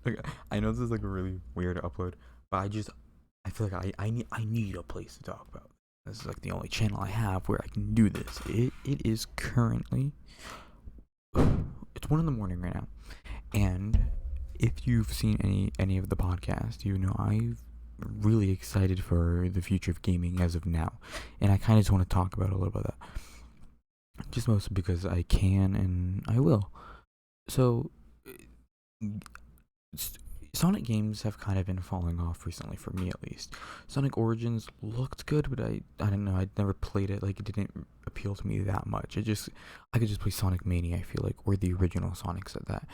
Okay, I know this is like a really weird upload, but I feel like I need a place to talk about. This is like the only channel I have where I can do this. It is currently it's 1 in the morning right now, and if you've seen any of the podcasts, you know I'm really excited for the future of gaming as of now, and I kind of just want to talk about a little bit of that, just mostly because I can and I will. So Sonic games have kind of been falling off recently for me at least. Sonic Origins looked good, but I don't know. I'd never played it. Like it didn't appeal to me that much. I could just play Sonic Mania. I feel like, or the original Sonics at that.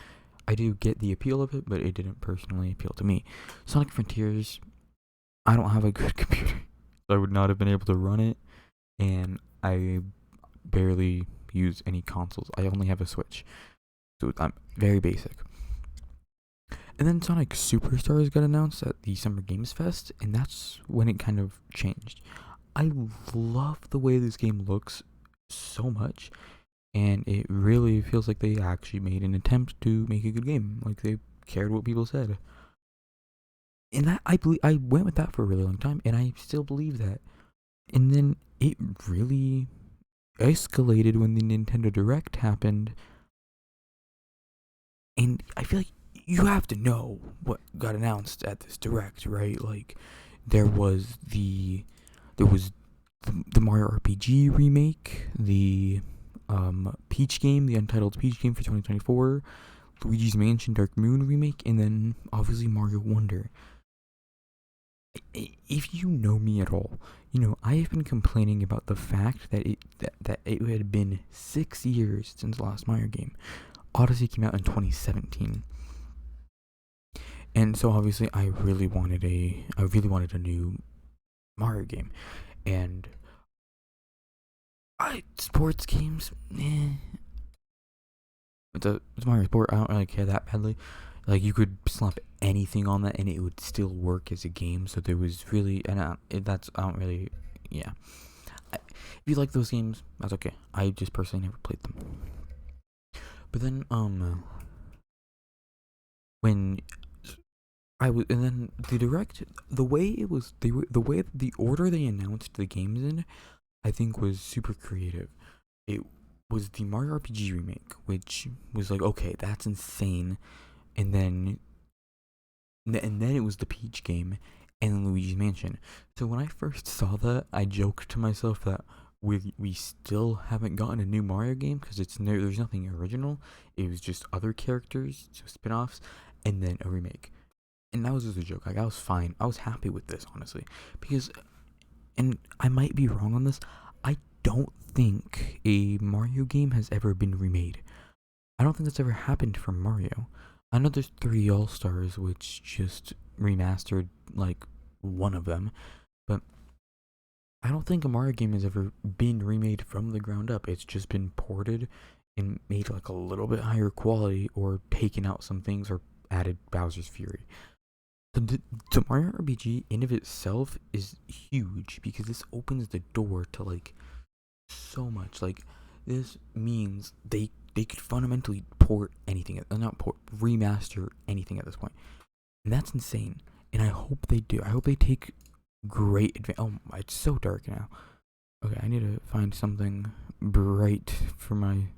I do get the appeal of it, but it didn't personally appeal to me. Sonic Frontiers. I don't have a good computer. So I would not have been able to run it, and I barely use any consoles. I only have a Switch, so I'm very basic. And then Sonic Superstars got announced at the Summer Games Fest, and that's when it kind of changed. I love the way this game looks so much, and it really feels like they actually made an attempt to make a good game. Like they cared what people said, and that I went with that for a really long time, and I still believe that. And then it really escalated when the Nintendo Direct happened, and I feel like you have to know what got announced at this direct, right? Like there was the Mario RPG remake, the Peach game, the Untitled Peach game for 2024, Luigi's Mansion Dark Moon remake, and then obviously Mario Wonder. If you know me at all, you know I have been complaining about the fact that it had been 6 years since the last Mario game. Odyssey came out in 2017. And so obviously I really wanted a new Mario game. And I sports games, it's Mario Sport. I don't really care that badly. Like you could slap anything on that and it would still work as a game. So there was really and I don't really yeah. If you like those games, that's okay. I just personally never played them. But then when and then the direct, the way it was, the way the order they announced the games in, I think was super creative. It was the Mario RPG remake, which was like, okay, that's insane, and then it was the Peach game, and then Luigi's Mansion. So when I first saw that, I joked to myself that we still haven't gotten a new Mario game because there's nothing original. It was just other characters, so spin-offs, and then a remake. And that was just a joke. Like I was fine. I was happy with this honestly, because and I might be wrong on this. I don't think a Mario game has ever been remade. I don't think that's ever happened for Mario. I know there's three All Stars, which just remastered like one of them, but I don't think a Mario game has ever been remade from the ground up. It's just been ported and made like a little bit higher quality, or taken out some things, or added Bowser's Fury. The Mario RPG in of itself is huge because this opens the door to like so much. Like this means they could fundamentally port anything, not port, remaster anything at this point, and that's insane. And I hope they do. I hope they take great advantage. Oh, it's so dark now. Okay, I need to find something bright for my.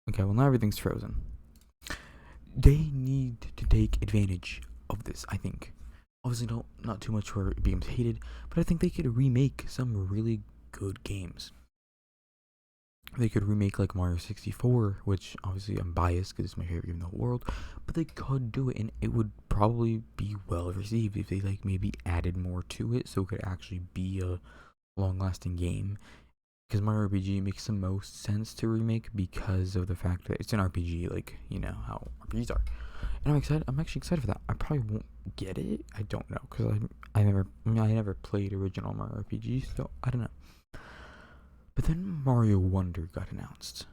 Okay, well now everything's frozen. They need to take advantage of this, I think. Obviously, not too much where it becomes hated, but I think they could remake some really good games. They could remake like Mario 64, which obviously I'm biased because it's my favorite game in the whole world, but they could do it and it would probably be well received if they like maybe added more to it so it could actually be a long lasting game. Because Mario RPG makes the most sense to remake because of the fact that it's an RPG, like you know how RPGs are. And I'm excited. I'm actually excited for that. I probably won't get it. I don't know because I never played original Mario RPG, so I don't know. But then Mario Wonder got announced,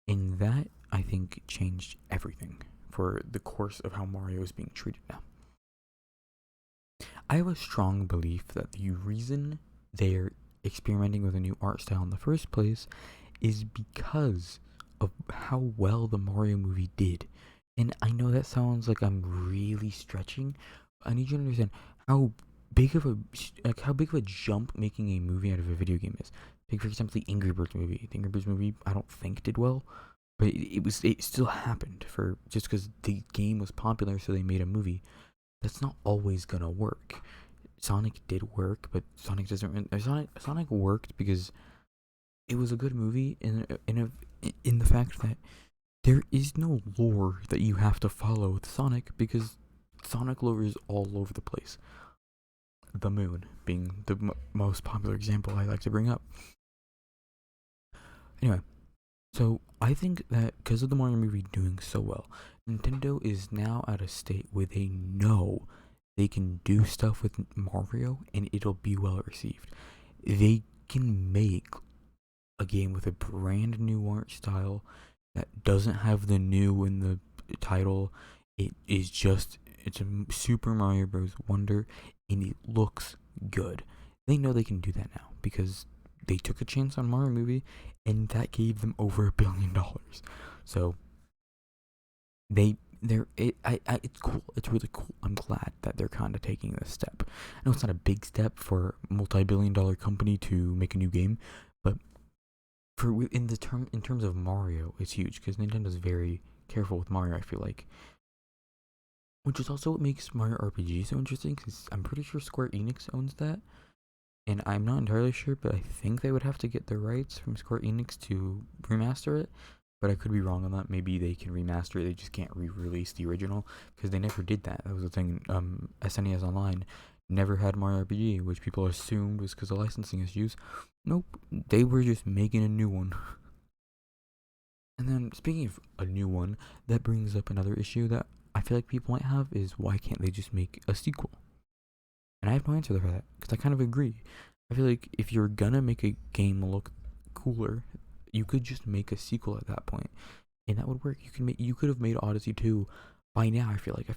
and that I think changed everything for the course of how Mario is being treated now. I have a strong belief that the reason they're experimenting with a new art style in the first place is because of how well the Mario movie did. And I know that sounds like I'm really stretching. But I need you to understand how big of a how big of a jump making a movie out of a video game is. Take for example the Angry Birds movie. The Angry Birds movie I don't think did well, but it still happened for just because the game was popular, so they made a movie. That's not always gonna work. Sonic did work, but Sonic doesn't. Sonic worked because it was a good movie in the fact that there is no lore that you have to follow with Sonic because Sonic lore is all over the place. The moon being the most popular example I like to bring up. Anyway, so I think that because of the Mario movie doing so well, Nintendo is now at a state where they know they can do stuff with Mario and it'll be well received. They can make a game with a brand new art style that doesn't have the new in the title. It's a Super Mario Bros. Wonder and it looks good. They know they can do that now because they took a chance on Mario movie and that gave them over $1 billion. So it's cool. It's really cool. I'm glad that they're kind of taking this step. I know it's not a big step for a multi-billion-dollar company to make a new game, but in terms of Mario, it's huge because Nintendo's very careful with Mario. I feel like, which is also what makes Mario RPG so interesting. Because I'm pretty sure Square Enix owns that, and I'm not entirely sure, but I think they would have to get the rights from Square Enix to remaster it. But I could be wrong on that. Maybe they can remaster it. They just can't re-release the original because they never did that. That was the thing. SNES Online never had Mario RPG, which people assumed was because of licensing issues. Nope, they were just making a new one. And then speaking of a new one, that brings up another issue that I feel like people might have is why can't they just make a sequel? And I have no answer for that because I kind of agree. I feel like if you're gonna make a game look cooler, you could just make a sequel at that point, and that would work. You could have made Odyssey 2 by now. I feel like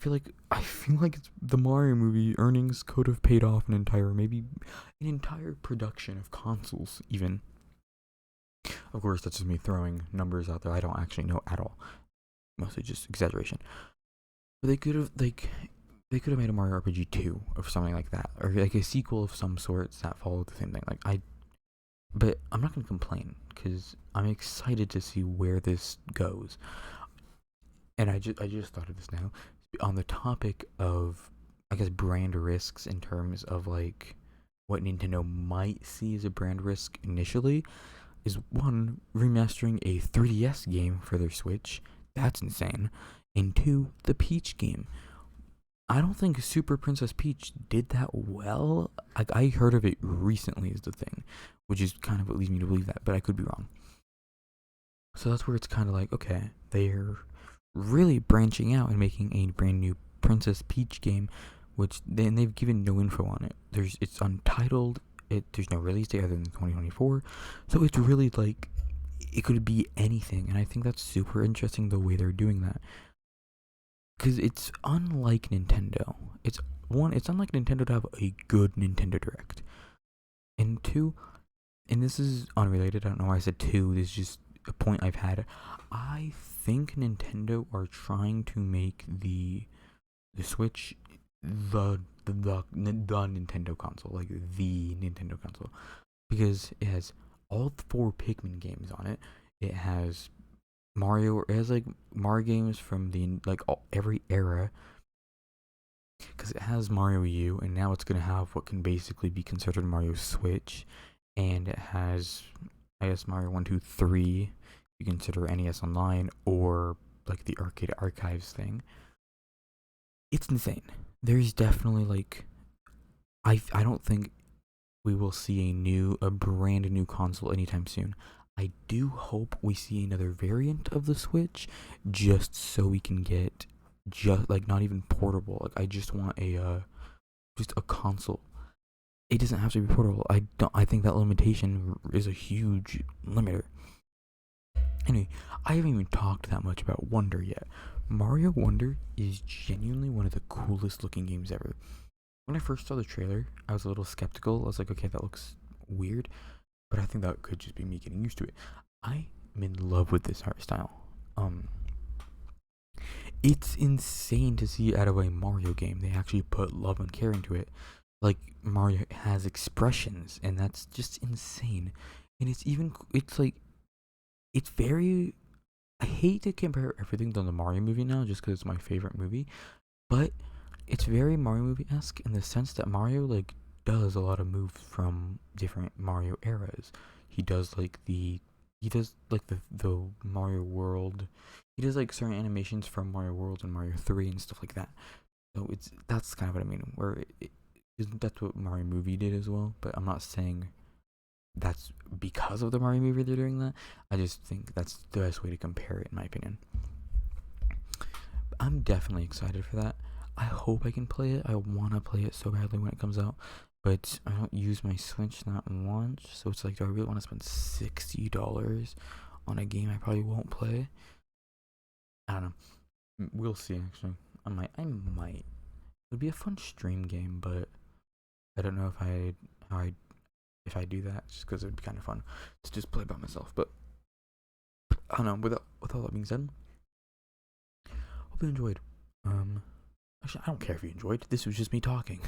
it's the Mario movie earnings could have paid off maybe an entire production of consoles even. Of course, that's just me throwing numbers out there. I don't actually know at all. Mostly just exaggeration. But they could have made a Mario RPG 2 or something like that, or like a sequel of some sorts that followed the same thing. But I'm not gonna complain because I'm excited to see where this goes. And I just thought of this now on the topic of, I guess, brand risks in terms of like what Nintendo might see as a brand risk initially is one, remastering a 3DS game for their Switch. That's insane. And two, the Peach game. I don't think Super Princess Peach did that well. I heard of it recently is the thing, which is kind of what leads me to believe that, but I could be wrong. So that's where it's kind of like, okay, they're really branching out and making a brand new Princess Peach game, which they've given no info on it. It's untitled. There's no release date other than 2024, so it's really like it could be anything, and I think that's super interesting the way they're doing that. Because it's unlike Nintendo. It's unlike Nintendo to have a good Nintendo Direct. And two, and this is unrelated, I don't know why I said two, this is just a point I've had. I think Nintendo are trying to make the Switch the Nintendo console, like the Nintendo console. Because it has all 4 Pikmin games on it. It has Mario. It has like Mario games from every era. Because it has Mario U, and now it's gonna have what can basically be considered Mario Switch, and it has, I guess, Mario 1, 2, 3. You consider NES Online or like the Arcade Archives thing. It's insane. There's definitely like, I don't think we will see a brand new console anytime soon. I do hope we see another variant of the Switch, just so we can get just like not even portable. Like I just want just a console. It doesn't have to be portable. I think that limitation is a huge limiter. Anyway, I haven't even talked that much about Wonder yet. Mario Wonder is genuinely one of the coolest looking games ever. When I first saw the trailer, I was a little skeptical. I was like, okay, that looks weird, but I think that could just be me getting used to it. I am in love with this art style. It's insane to see out of a Mario game they actually put love and care into it. Like Mario has expressions, and that's just insane. And it's like it's very. I hate to compare everything to the Mario movie now, just because it's my favorite movie, but it's very Mario movie esque in the sense that Mario like does a lot of moves from different Mario eras. He does like the Mario World. He does like certain animations from Mario World and Mario 3 and stuff like that. So that's kind of what I mean. That's what Mario movie did as well. But I'm not saying that's because of the Mario movie they're doing that. I just think that's the best way to compare it, in my opinion. I'm definitely excited for that. I hope I can play it. I want to play it so badly when it comes out, but I don't use my Switch not once, so it's like, do I really want to spend $60 on a game I probably won't play? I don't know. We'll see. Actually, I might. It would be a fun stream game, but I don't know how I if I do that, just because it would be kind of fun to just play by myself. But I don't know. With all that being said, hope you enjoyed. Actually, I don't care if you enjoyed. This was just me talking.